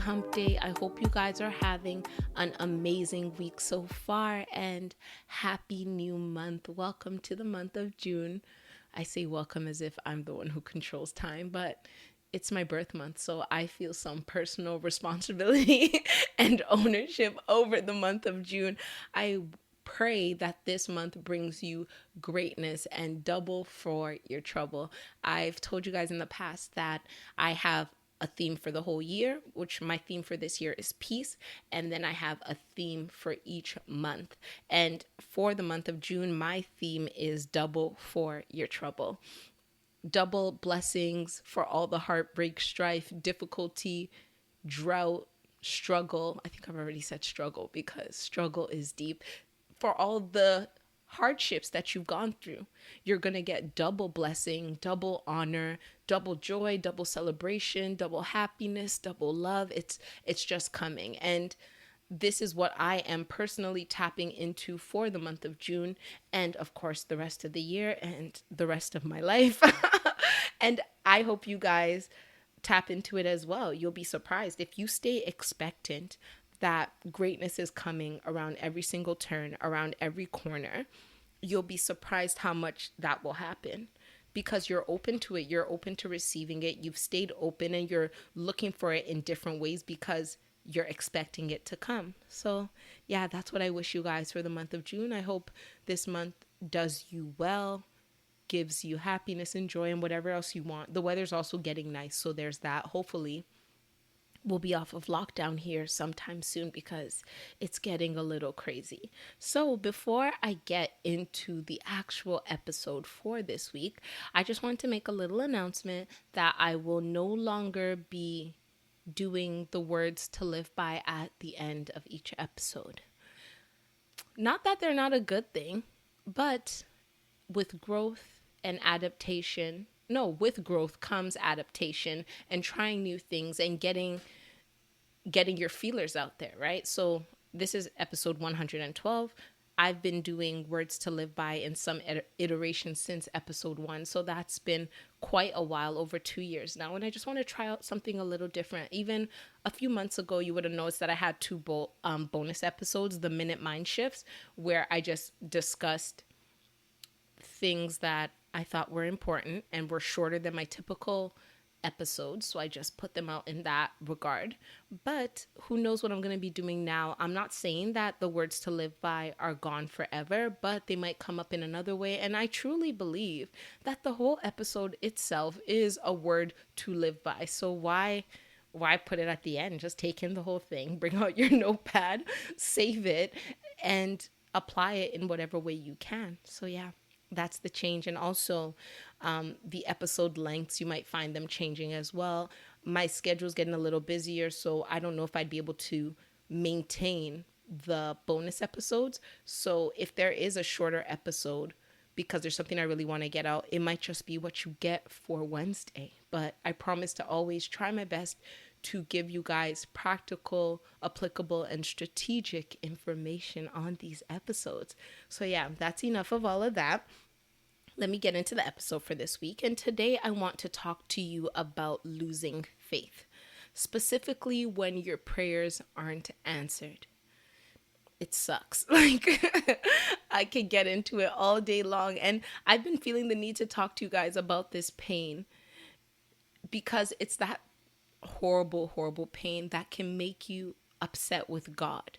hump day. I hope you guys are having an amazing week so far, and happy new month. Welcome to the month of June. I say welcome as if I'm the one who controls time, but it's my birth month, so I feel some personal responsibility and ownership over the month of June. I pray that this month brings you greatness and double for your trouble. I've told you guys in the past that I have a theme for the whole year, which my theme for this year is peace. And then I have a theme for each month. And for the month of June, my theme is double for your trouble. Double blessings for all the heartbreak, strife, difficulty, drought, struggle. I think I've already said struggle because struggle is deep. For all the hardships that you've gone through, you're going to get double blessing, double honor, double joy, double celebration, double happiness, double love. It's just coming. And this is what I am personally tapping into for the month of June, and of course the rest of the year and the rest of my life. And I hope you guys tap into it as well. You'll be surprised if you stay expectant that greatness is coming around every single turn, around every corner. You'll be surprised how much that will happen because you're open to it. You're open to receiving it. You've stayed open and you're looking for it in different ways because you're expecting it to come. So yeah, that's what I wish you guys for the month of June. I hope this month does you well, gives you happiness and joy and whatever else you want. The weather's also getting nice, so there's that. Hopefully we'll be off of lockdown here sometime soon because it's getting a little crazy. So before I get into the actual episode for this week, I just want to make a little announcement that I will no longer be doing the words to live by at the end of each episode. Not that they're not a good thing, but with growth and adaptation, with growth comes adaptation and trying new things and getting your feelers out there, right? So this is episode 112. I've been doing words to live by in some iterations since episode 1. So that's been quite a while, over 2 years now. And I just want to try out something a little different. Even a few months ago, you would have noticed that I had two bonus episodes, the Minute Mind Shifts, where I just discussed things that I thought were important and were shorter than my typical episodes, so I just put them out in that regard. But who knows what I'm going to be doing now. I'm not saying that the words to live by are gone forever, but they might come up in another way. And I truly believe that the whole episode itself is a word to live by. So why put it at the end? Just take in the whole thing, bring out your notepad, save it, and apply it in whatever way you can. So yeah, that's the change. And also the episode lengths, you might find them changing as well. My schedule's getting a little busier, so I don't know if I'd be able to maintain the bonus episodes. So if there is a shorter episode, because there's something I really want to get out, it might just be what you get for Wednesday. But I promise to always try my best to give you guys practical, applicable, and strategic information on these episodes. So yeah, that's enough of all of that. Let me get into the episode for this week. And today I want to talk to you about losing faith, specifically when your prayers aren't answered. It sucks. I could get into it all day long. And I've been feeling the need to talk to you guys about this pain because it's that horrible, horrible pain that can make you upset with God.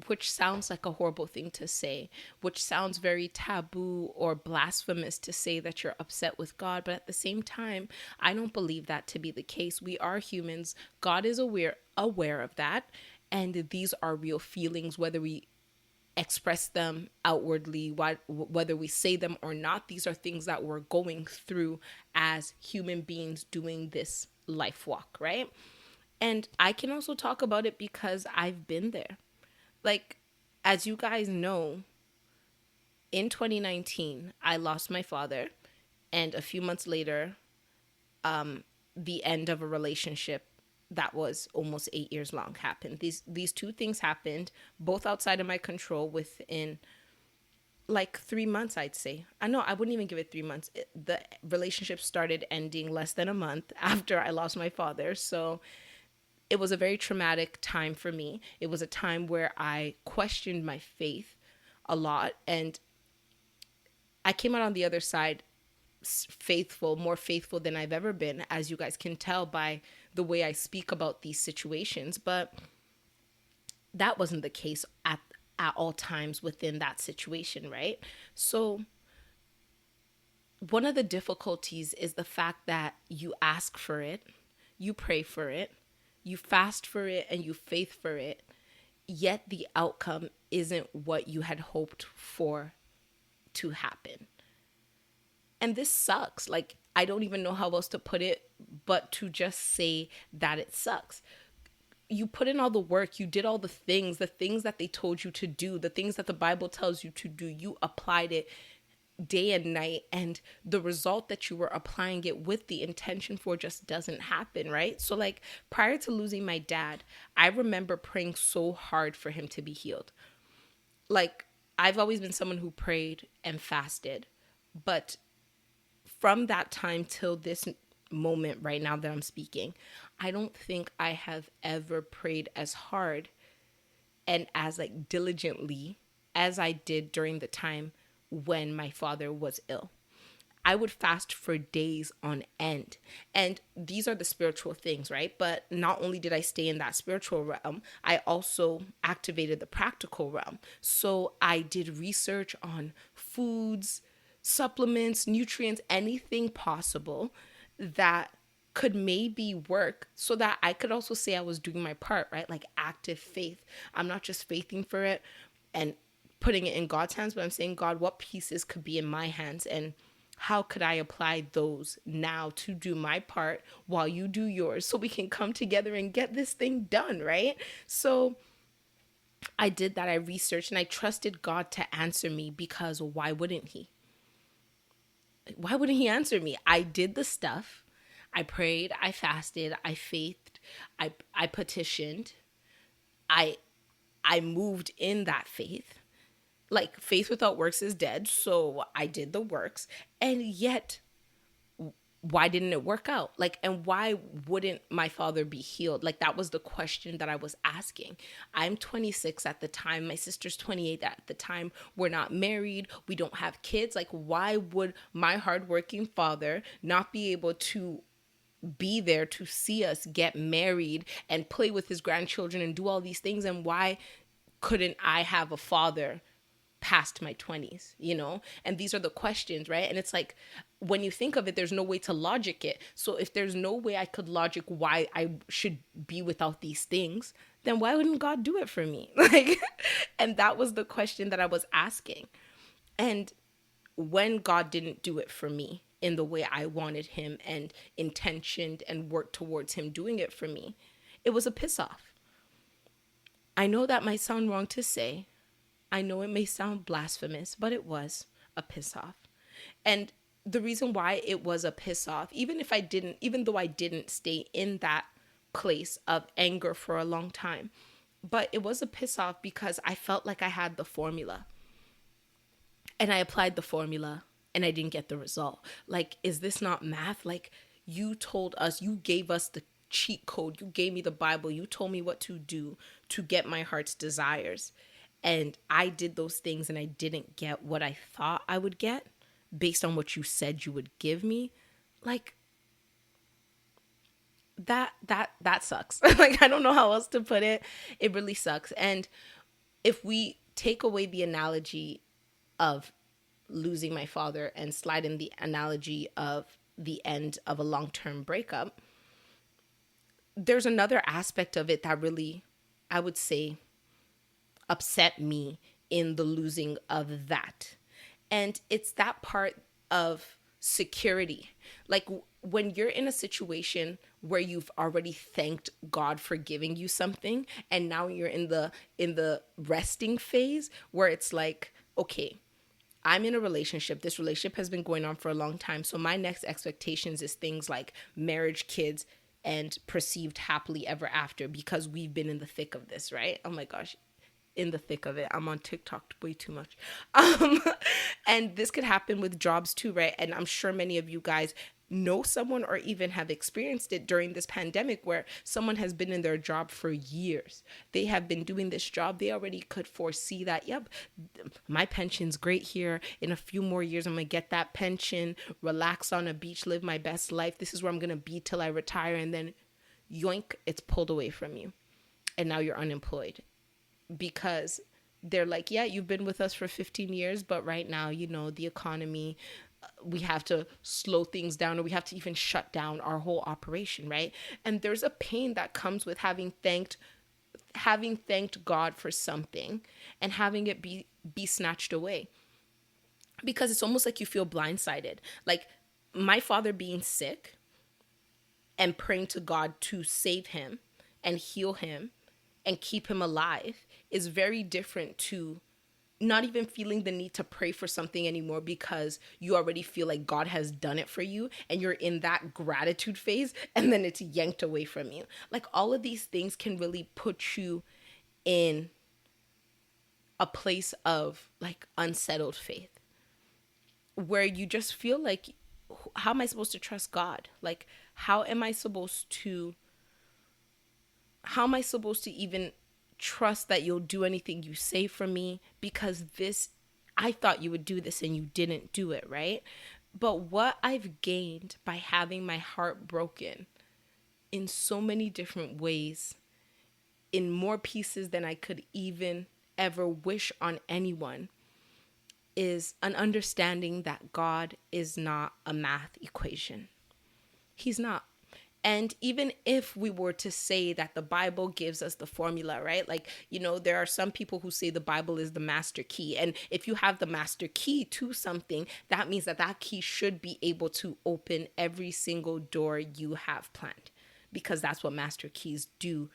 Which sounds like a horrible thing to say, which sounds very taboo or blasphemous to say that you're upset with God. But at the same time, I don't believe that to be the case. We are humans. God is aware of that. And these are real feelings, whether we express them outwardly, whether we say them or not. These are things that we're going through as human beings doing this life walk, right? And I can also talk about it because I've been there. As you guys know, in 2019, I lost my father, and a few months later, the end of a relationship that was almost 8 years long happened. These two things happened, both outside of my control, within like 3 months, I'd say. I know I wouldn't even give it 3 months. The relationship started ending less than a month after I lost my father. So it was a very traumatic time for me. It was a time where I questioned my faith a lot. And I came out on the other side faithful, more faithful than I've ever been, as you guys can tell by the way I speak about these situations. But that wasn't the case at all times within that situation, right? So one of the difficulties is the fact that you ask for it, you pray for it, you fast for it, and you faith for it, yet the outcome isn't what you had hoped for to happen. And this sucks. Like, I don't even know how else to put it but to just say that it sucks. You put in all the work, you did all the things that they told you to do, the things that the Bible tells you to do, you applied it day and night, and the result that you were applying it with the intention for just doesn't happen, right? So like prior to losing my dad, I remember praying so hard for him to be healed. Like, I've always been someone who prayed and fasted, but from that time till this moment right now that I'm speaking, I don't think I have ever prayed as hard and as like diligently as I did during the time when my father was ill. I would fast for days on end. And these are the spiritual things, right? But not only did I stay in that spiritual realm, I also activated the practical realm. So I did research on foods, supplements, nutrients, anything possible that could maybe work so that I could also say I was doing my part, right? Like active faith. I'm not just faithing for it and putting it in God's hands, but I'm saying, God, what pieces could be in my hands and how could I apply those now to do my part while you do yours so we can come together and get this thing done, right? So I did that. I researched and I trusted God to answer me because why wouldn't he? Why wouldn't he answer me? I did the stuff. I prayed, I fasted, I faithed, I petitioned, I moved in that faith. Like, faith without works is dead. So I did the works. And yet, why didn't it work out? Like, and why wouldn't my father be healed? Like, that was the question that I was asking. I'm 26 at the time. My sister's 28 at the time. We're not married. We don't have kids. Like, why would my hardworking father not be able to be there to see us get married and play with his grandchildren and do all these things? And why couldn't I have a father past my 20s, you know? And these are the questions, right? And it's like, when you think of it, there's no way to logic it. So if there's no way I could logic why I should be without these things, then why wouldn't God do it for me? Like, and that was the question that I was asking. And when God didn't do it for me in the way I wanted him and intentioned and worked towards him doing it for me, it was a piss off. I know that might sound wrong to say. I know it may sound blasphemous, but it was a piss off. And the reason why it was a piss off, even though I didn't stay in that place of anger for a long time, but it was a piss off because I felt like I had the formula and I applied the formula and I didn't get the result. Like, is this not math? Like, you told us, you gave us the cheat code. You gave me the Bible. You told me what to do to get my heart's desires. And I did those things and I didn't get what I thought I would get based on what you said you would give me. Like, that sucks. Like, I don't know how else to put it. It really sucks. And if we take away the analogy of losing my father and slide in the analogy of the end of a long-term breakup, there's another aspect of it that really, I would say, upset me in the losing of that. And it's that part of security. Like, when you're in a situation where you've already thanked God for giving you something, and now you're in the resting phase where it's like, okay, I'm in a relationship. This relationship has been going on for a long time. So my next expectations is things like marriage, kids, and perceived happily ever after because we've been in the thick of this, right? Oh my gosh. in the thick of it. I'm on TikTok way too much. Um, and this could happen with jobs too, right? And I'm sure many of you guys know someone or even have experienced it during this pandemic where someone has been in their job for years. They have been doing this job. They already could foresee that, yep, my pension's great here. In a few more years, I'm going to get that pension, relax on a beach, live my best life. This is where I'm going to be till I retire. And then yoink, it's pulled away from you. And now you're unemployed because they're like, yeah, you've been with us for 15 years, but right now, the economy, we have to slow things down, or we have to even shut down our whole operation, right? And there's a pain that comes with having thanked God for something and having it be snatched away, because it's almost like you feel blindsided. Like my father being sick and praying to God to save him and heal him and keep him alive is very different to not even feeling the need to pray for something anymore because you already feel like God has done it for you and you're in that gratitude phase, and then it's yanked away from you. Like all of these things can really put you in a place of like unsettled faith where you just feel like, how am I supposed to trust God? Like, how am I supposed to even trust that you'll do anything you say for me, because I thought you would do this and you didn't do it, right? But what I've gained by having my heart broken in so many different ways, in more pieces than I could even ever wish on anyone, is an understanding that God is not a math equation. He's not. And even if we were to say that the Bible gives us the formula, right? Like, there are some people who say the Bible is the master key. And if you have the master key to something, that means that key should be able to open every single door you have planned, because that's what master keys do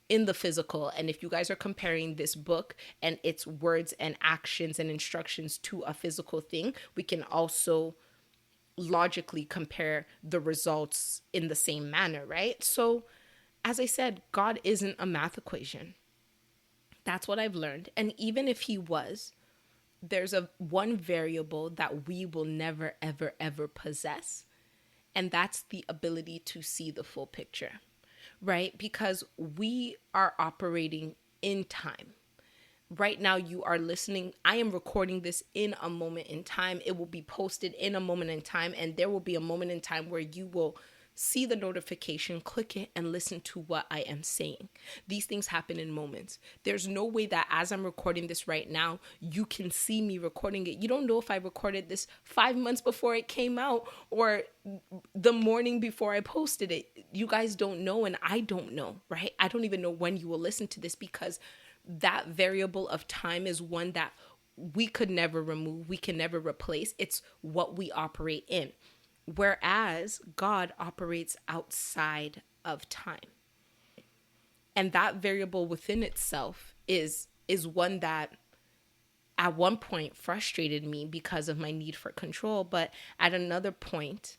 in the physical. And if you guys are comparing this book and its words and actions and instructions to a physical thing, we can also logically compare the results in the same manner, right? So, as I said, God isn't a math equation. That's what I've learned. And even if he was, there's one variable that we will never, ever, ever possess. And that's the ability to see the full picture, right? Because we are operating in time. Right now you are listening. I am recording this in a moment in time. It will be posted in a moment in time. And there will be a moment in time where you will see the notification, click it, and listen to what I am saying. These things happen in moments. There's no way that as I'm recording this right now, you can see me recording it. You don't know if I recorded this 5 months before it came out or the morning before I posted it. You guys don't know, and I don't know, right? I don't even know when you will listen to this, because that variable of time is one that we could never remove. We can never replace. It's what we operate in. Whereas God operates outside of time. And that variable within itself is one that at one point frustrated me because of my need for control, but at another point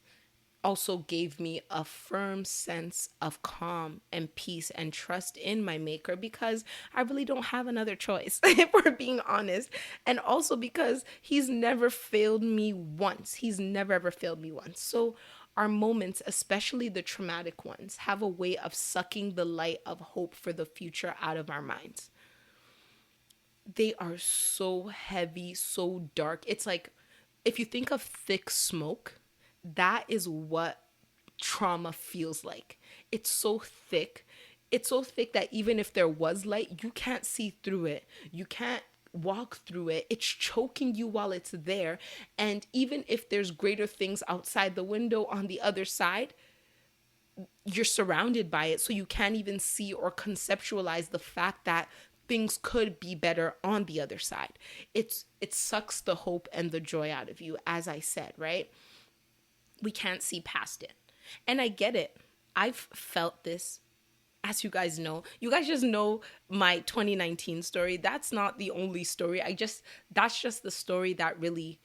also gave me a firm sense of calm and peace and trust in my maker, because I really don't have another choice, if we're being honest. And also because he's never failed me once. He's never ever failed me once. So our moments, especially the traumatic ones, have a way of sucking the light of hope for the future out of our minds. They are so heavy, so dark. It's like, if you think of thick smoke, that is what trauma feels like. It's so thick. It's so thick that even if there was light, you can't see through it. You can't walk through it. It's choking you while it's there. And even if there's greater things outside the window on the other side, you're surrounded by it. So you can't even see or conceptualize the fact that things could be better on the other side. It sucks the hope and the joy out of you, as I said, right? We can't see past it. And I get it. I've felt this. As you guys know, you guys just know my 2019 story. That's not the only story. That's just the story that really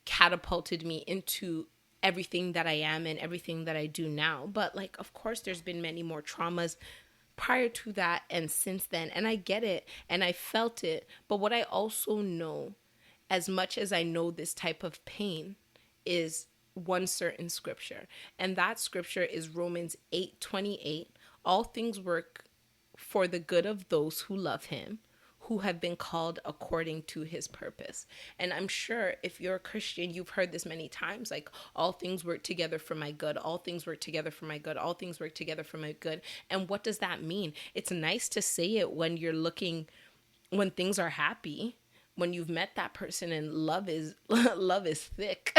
catapulted me into everything that I am and everything that I do now. But like, of course, there's been many more traumas prior to that and since then. And I get it and I felt it. But what I also know, as much as I know this type of pain, is one certain scripture. And that scripture is Romans 8:28. All things work for the good of those who love him, who have been called according to his purpose. And I'm sure if you're a Christian, you've heard this many times, like, all things work together for my good, all things work together for my good, all things work together for my good. And what does that mean? It's nice to say it when you're looking, when things are happy, when you've met that person and love is love is thick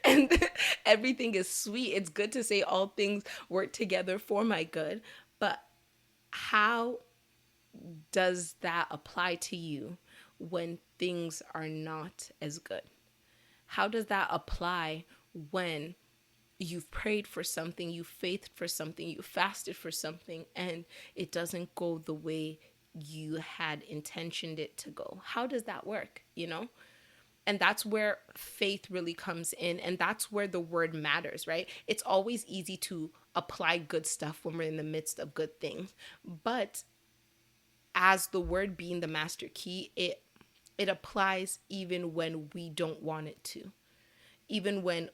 and everything is sweet. It's good to say all things work together for my good. But how does that apply to you when things are not as good? How does that apply when you've prayed for something, you faithed for something, you fasted for something, and it doesn't go the way you had intentioned it to go? How does that work, you know? And that's where faith really comes in. And that's where the word matters, right? It's always easy to apply good stuff when we're in the midst of good things. But as the word being the master key, it applies even when we don't want it to. Even when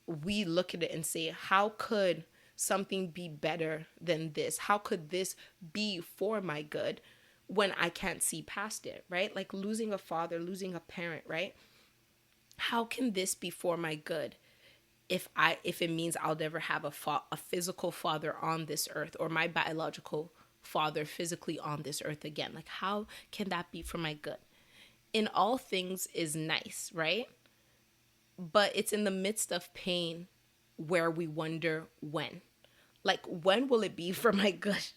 we look at it and say, how could something be better than this? How could this be for my good when I can't see past it, right? Like losing a father, losing a parent, right? How can this be for my good if it means I'll never have a physical father on this earth, or my biological father physically on this earth again? Like, how can that be for my good? In all things is nice, right? But it's in the midst of pain where we wonder when. Like, when will it be for my good?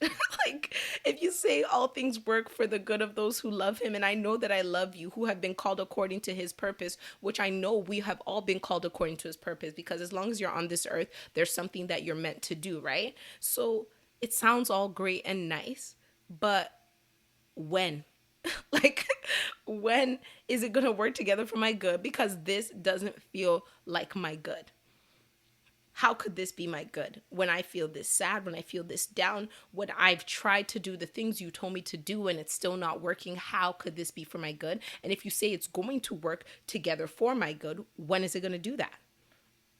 Like, if you say all things work for the good of those who love him, and I know that I love you, who have been called according to his purpose, which I know we have all been called according to his purpose, because as long as you're on this earth, there's something that you're meant to do, right? So it sounds all great and nice, but when? Like, when is it going to work together for my good? Because this doesn't feel like my good. How could this be my good when I feel this sad, when I feel this down, when I've tried to do the things you told me to do and it's still not working? How could this be for my good? And if you say it's going to work together for my good, when is it going to do that?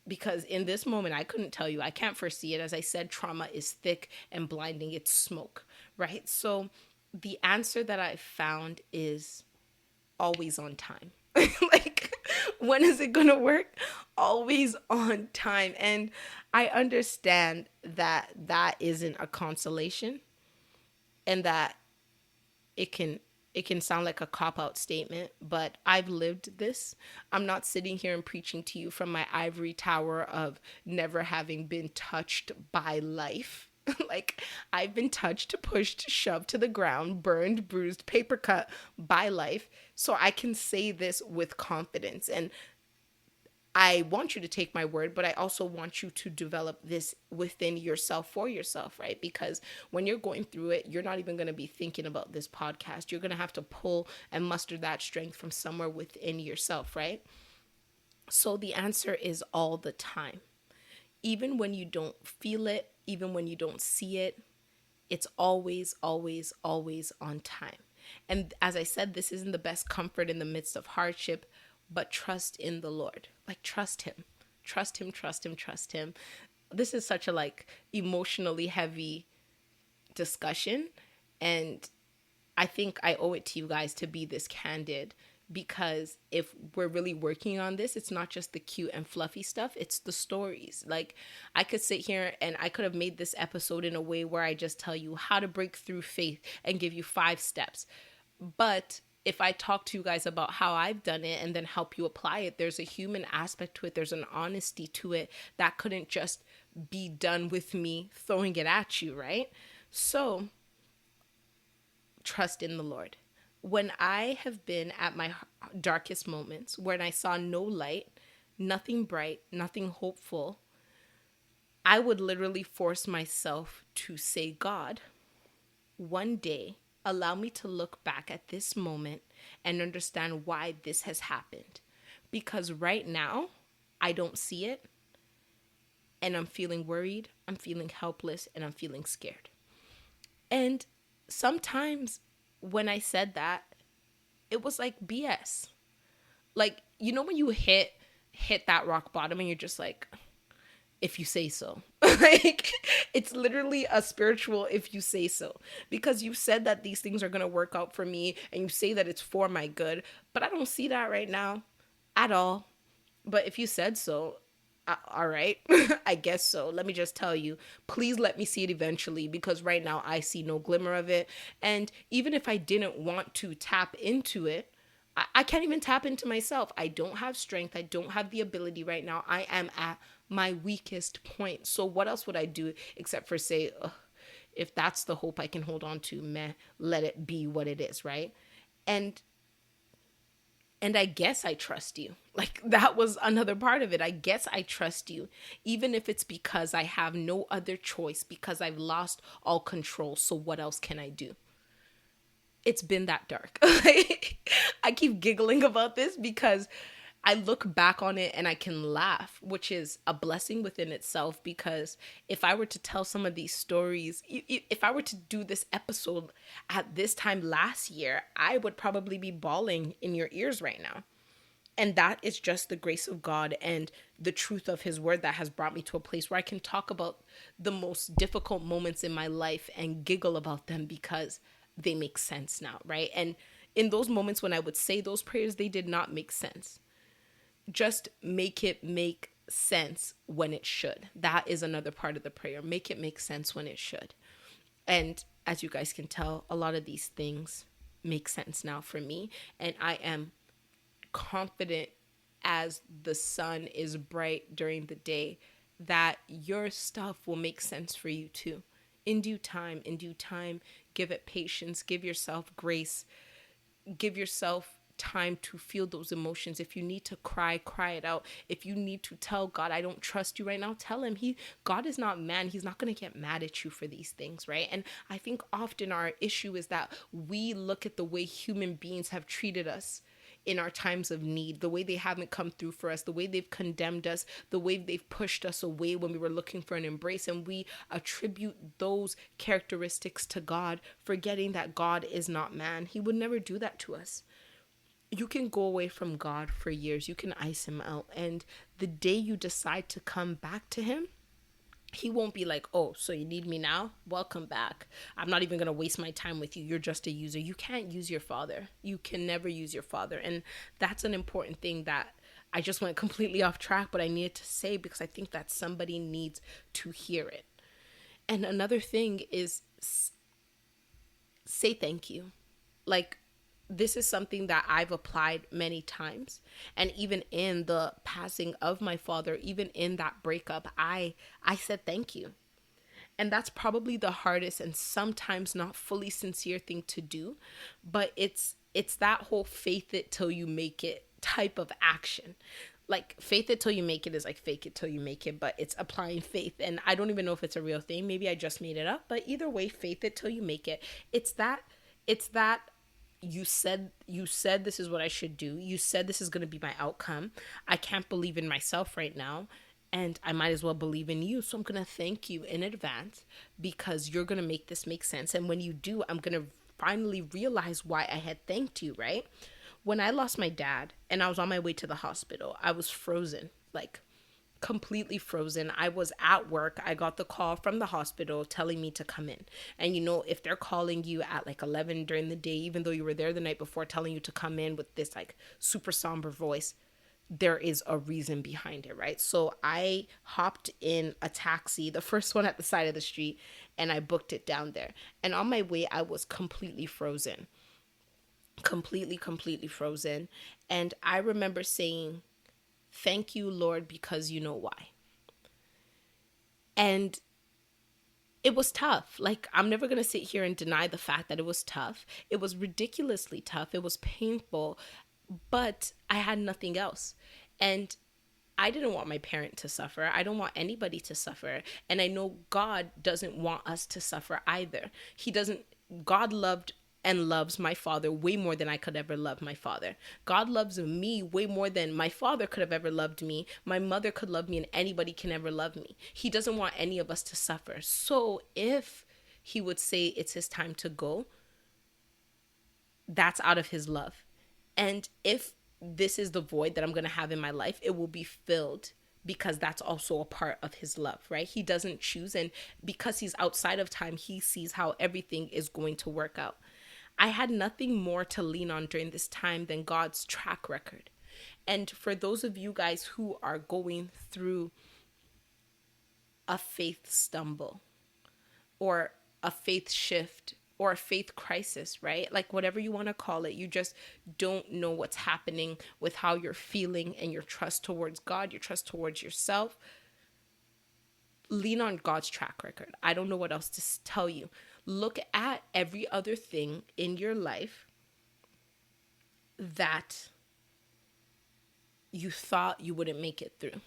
Because in this moment, I couldn't tell you. I can't foresee it. As I said, trauma is thick and blinding. It's smoke, right? So the answer that I found is always on time. Like, when is it going to work? Always on time. And I understand that that isn't a consolation, and that it can sound like a cop-out statement, but I've lived this. I'm not sitting here and preaching to you from my ivory tower of never having been touched by life. Like, I've been touched, pushed, shoved to the ground, burned, bruised, paper cut by life. So I can say this with confidence. And I want you to take my word, but I also want you to develop this within yourself for yourself, right? Because when you're going through it, you're not even going to be thinking about this podcast. You're going to have to pull and muster that strength from somewhere within yourself, right? So the answer is all the time. Even when you don't feel it, even when you don't see it, it's always, always, always on time. And as I said, this isn't the best comfort in the midst of hardship, but trust in the Lord. Like, trust him. Trust him, trust him, trust him. This is such a emotionally heavy discussion. And I think I owe it to you guys to be this candid, because if we're really working on this, it's not just the cute and fluffy stuff, it's the stories. Like, I could sit here and I could have made this episode in a way where I just tell you how to break through faith and give you 5 steps. But if I talk to you guys about how I've done it and then help you apply it, there's a human aspect to it. There's an honesty to it that couldn't just be done with me throwing it at you, right? So trust in the Lord. When I have been at my darkest moments, when I saw no light, nothing bright, nothing hopeful, I would literally force myself to say, God, one day, allow me to look back at this moment and understand why this has happened. Because right now, I don't see it, and I'm feeling worried, I'm feeling helpless, and I'm feeling scared. And sometimes when I said that, it was like BS. Like, you know when you hit that rock bottom and you're just like, if you say so. Like, it's literally a spiritual if you say so, because you said that these things are going to work out for me and you say that it's for my good, but I don't see that right now at all. But if you said so, all right, I guess so. Let me just tell you, please let me see it eventually, because right now I see no glimmer of it. And even if I didn't want to tap into it, I can't even tap into myself. I don't have strength. I don't have the ability right now. I am at my weakest point. So what else would I do except for say, ugh, if that's the hope I can hold on to, meh, let it be what it is, right? And and I guess I trust you. Like, that was another part of it. I guess I trust you, even if it's because I have no other choice, because I've lost all control. So what else can I do? It's been that dark. I keep giggling about this because I look back on it and I can laugh, which is a blessing within itself. Because if I were to tell some of these stories, if I were to do this episode at this time last year, I would probably be bawling in your ears right now. And that is just the grace of God and the truth of his word that has brought me to a place where I can talk about the most difficult moments in my life and giggle about them because they make sense now, right? And in those moments when I would say those prayers, they did not make sense. Just make it make sense when it should. That is another part of the prayer. Make it make sense when it should. And as you guys can tell, a lot of these things make sense now for me. And I am confident as the sun is bright during the day that your stuff will make sense for you too. In due time, give it patience, give yourself grace, give yourself time to feel those emotions. If you need to cry, cry it out. If you need to tell God, I don't trust you right now, tell him. God is not man. He's not going to get mad at you for these things, right? And I think often our issue is that we look at the way human beings have treated us in our times of need, the way they haven't come through for us, the way they've condemned us, the way they've pushed us away when we were looking for an embrace. And we attribute those characteristics to God, forgetting that God is not man. He would never do that to us. You can go away from God for years. You can ice him out. And the day you decide to come back to him, he won't be like, oh, so you need me now? Welcome back. I'm not even going to waste my time with you. You're just a user. You can't use your father. You can never use your father. And that's an important thing that I just went completely off track, but I needed to say because I think that somebody needs to hear it. And another thing is say thank you. Like, this is something that I've applied many times. And even in the passing of my father, even in that breakup, I said thank you. And that's probably the hardest and sometimes not fully sincere thing to do. But it's that whole faith it till you make it type of action. Like, faith it till you make it is like fake it till you make it, but it's applying faith. And I don't even know if it's a real thing. Maybe I just made it up. But either way, faith it till you make it. It's that you said this is what I should do. You said this is going to be my outcome. I can't believe in myself right now, and I might as well believe in you. So I'm going to thank you in advance because you're going to make this make sense. And when you do, I'm going to finally realize why I had thanked you, right? When I lost my dad and I was on my way to the hospital, I was frozen, like completely frozen. I was at work. I got the call from the hospital telling me to come in. And you know, if they're calling you at like 11 during the day, even though you were there the night before, telling you to come in with this like super somber voice, there is a reason behind it, right? So I hopped in a taxi, the first one at the side of the street, and I booked it down there. And on my way, I was completely frozen. Completely frozen. And I remember saying, thank you, Lord, because you know why. And it was tough. Like, I'm never going to sit here and deny the fact that it was tough. It was ridiculously tough. It was painful, but I had nothing else. And I didn't want my parent to suffer. I don't want anybody to suffer. And I know God doesn't want us to suffer either. God loved and loves my father way more than I could ever love my father. God loves me way more than my father could have ever loved me. My mother could love me, and anybody can ever love me. He doesn't want any of us to suffer. So if he would say it's his time to go, that's out of his love. And if this is the void that I'm going to have in my life, it will be filled because that's also a part of his love, right? He doesn't choose. And because he's outside of time, he sees how everything is going to work out. I had nothing more to lean on during this time than God's track record. And for those of you guys who are going through a faith stumble or a faith shift or a faith crisis, right? Like whatever you want to call it, you just don't know what's happening with how you're feeling and your trust towards God, your trust towards yourself. Lean on God's track record. I don't know what else to tell you. Look at every other thing in your life that you thought you wouldn't make it through.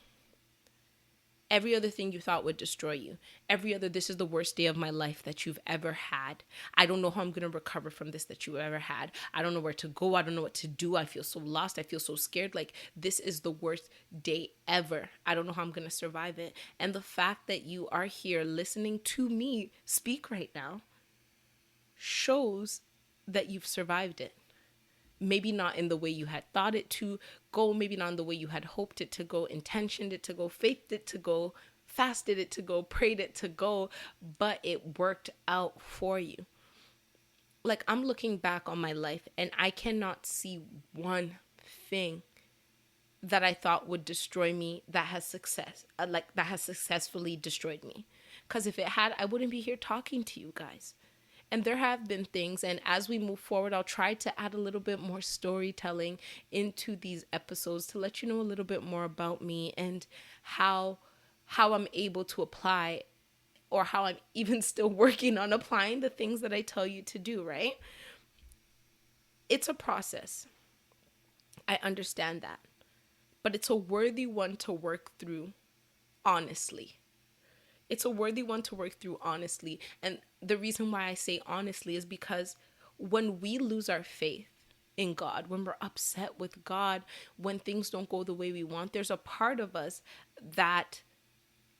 Every other thing you thought would destroy you. Every other, this is the worst day of my life that you've ever had. I don't know how I'm going to recover from this that you ever had. I don't know where to go. I don't know what to do. I feel so lost. I feel so scared. Like, this is the worst day ever. I don't know how I'm going to survive it. And the fact that you are here listening to me speak right now shows that you've survived it. Maybe not in the way you had thought it to go, maybe not in the way you had hoped it to go, intentioned it to go, faithed it to go, fasted it to go, prayed it to go, but it worked out for you. Like, I'm looking back on my life and I cannot see one thing that I thought would destroy me that has successfully destroyed me. Because if it had, I wouldn't be here talking to you guys. And there have been things, and as we move forward, I'll try to add a little bit more storytelling into these episodes to let you know a little bit more about me and how I'm able to apply, or how I'm even still working on applying the things that I tell you to do, right? It's a process. I understand that. But it's a worthy one to work through honestly. It's a worthy one to work through honestly. And the reason why I say honestly is because when we lose our faith in God, when we're upset with God, when things don't go the way we want, there's a part of us that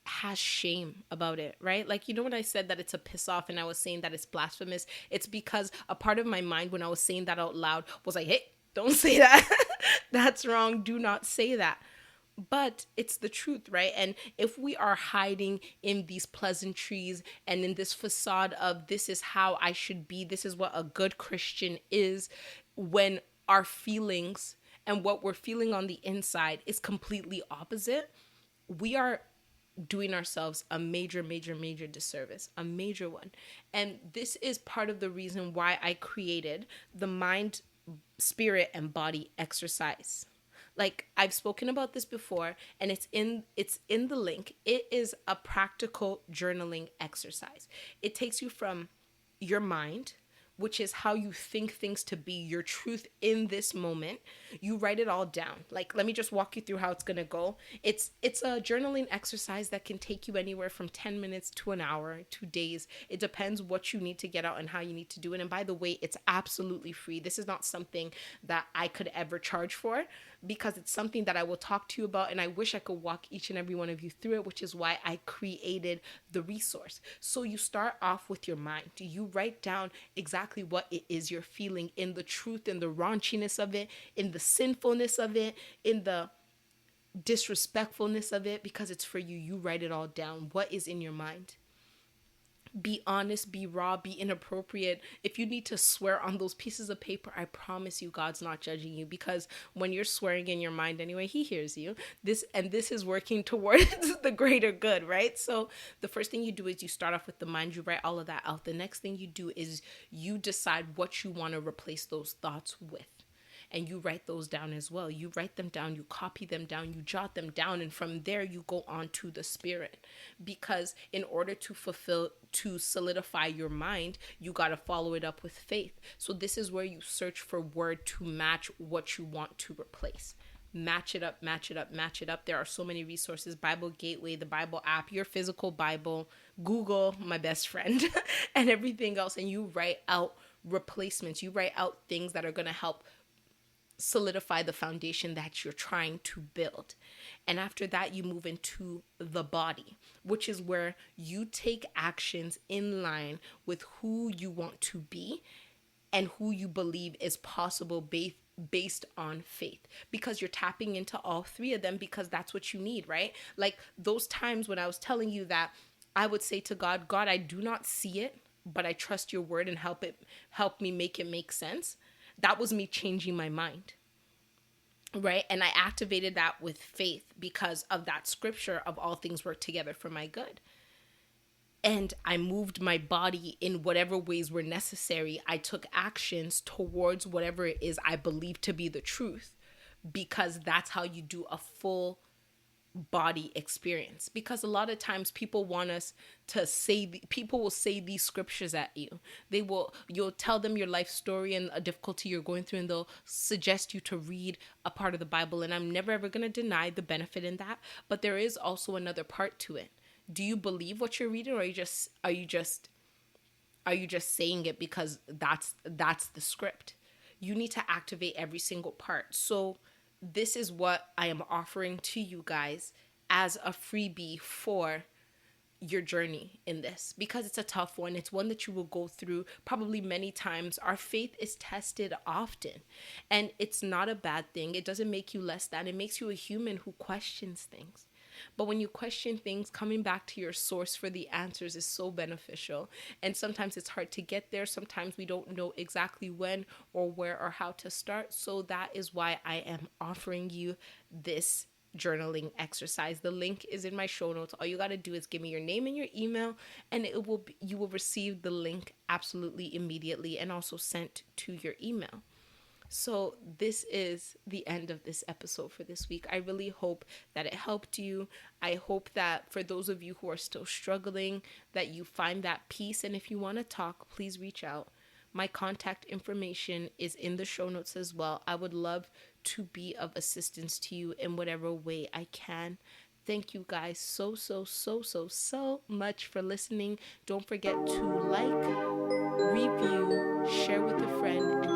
has shame about it, right? Like, you know, when I said that it's a piss off and I was saying that it's blasphemous, it's because a part of my mind when I was saying that out loud was like, hey, don't say that. That's wrong. Do not say that. But it's the truth, right? And if we are hiding in these pleasantries and in this facade of this is how I should be, this is what a good Christian is, when our feelings and what we're feeling on the inside is completely opposite, we are doing ourselves a major disservice, a major one. And this is part of the reason why I created the mind, spirit, and body exercise. Like, I've spoken about this before, and it's in the link. It is a practical journaling exercise. It takes you from your mind, which is how you think things to be, your truth in this moment. You write it all down. Like, let me just walk you through how it's going to go. It's a journaling exercise that can take you anywhere from 10 minutes to an hour, 2 days. It depends what you need to get out and how you need to do it. And by the way, it's absolutely free. This is not something that I could ever charge for, because it's something that I will talk to you about, and I wish I could walk each and every one of you through it, which is why I created the resource. So you start off with your mind. You write down exactly what it is you're feeling, in the truth, in the raunchiness of it, in the sinfulness of it, in the disrespectfulness of it, because it's for you. You write it all down. What is in your mind? Be honest, be raw, be inappropriate. If you need to swear on those pieces of paper, I promise you God's not judging you, because when you're swearing in your mind anyway, he hears you. This is working towards the greater good, right? So the first thing you do is you start off with the mind, you write all of that out. The next thing you do is you decide what you want to replace those thoughts with. And you write those down as well. You write them down, you copy them down, you jot them down, and from there you go on to the spirit. Because in order to solidify your mind, you got to follow it up with faith. So this is where you search for word to match what you want to replace. Match it up, match it up, match it up. There are so many resources: Bible Gateway, the Bible app, your physical Bible, Google, my best friend, and everything else. And you write out replacements. You write out things that are going to help solidify the foundation that you're trying to build. And after that, you move into the body, which is where you take actions in line with who you want to be and who you believe is possible based on faith, because you're tapping into all three of them, because that's what you need, right? Like those times when I was telling you that I would say to God, God, I do not see it, but I trust your word and help me make it make sense. That was me changing my mind, right? And I activated that with faith because of that scripture of all things work together for my good. And I moved my body in whatever ways were necessary. I took actions towards whatever it is I believe to be the truth, because that's how you do a full body experience. Because a lot of times people want us to say, people will say these scriptures at you. You'll tell them your life story and a difficulty you're going through, and they'll suggest you to read a part of the Bible. And I'm never ever going to deny the benefit in that, but there is also another part to it. Do you believe what you're reading, or are you just saying it because that's the script? You need to activate every single part. So this is what I am offering to you guys as a freebie for your journey in this, because it's a tough one. It's one that you will go through probably many times. Our faith is tested often, and it's not a bad thing. It doesn't make you less than. It makes you a human who questions things. But when you question things, coming back to your source for the answers is so beneficial. And sometimes it's hard to get there. Sometimes we don't know exactly when or where or how to start. So that is why I am offering you this journaling exercise. The link is in my show notes. All you got to do is give me your name and your email, and you will receive the link absolutely immediately, and also sent to your email. So this is the end of this episode for this week. I really hope that it helped you. I hope that for those of you who are still struggling, that you find that peace. And if you want to talk, please reach out. My contact information is in the show notes as well. I would love to be of assistance to you in whatever way I can. Thank you guys so much for listening. Don't forget to like, review, share with a friend,